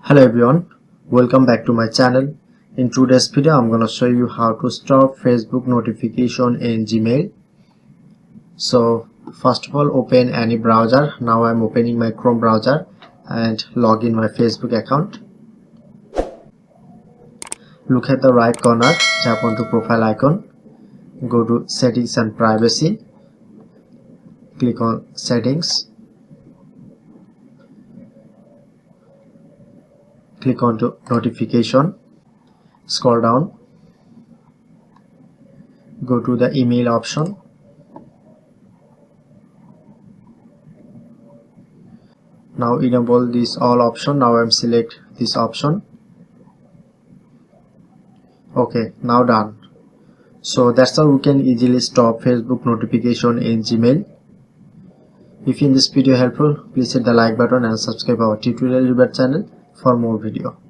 Hello everyone, welcome back to my channel. In today's video I'm gonna show you how to stop Facebook notification in Gmail. So first of all, open any browser. Now I'm opening my Chrome browser and log in my Facebook account. Look at the right corner, tap on the profile icon, go to settings and privacy, click on settings, click on to notification, scroll down, go to the email option, now enable this all option. Now I'm select this option. Okay, now done. So that's how we can easily stop Facebook notification in Gmail. If you find this video helpful, please hit the like button and subscribe our tutorial channel for more video.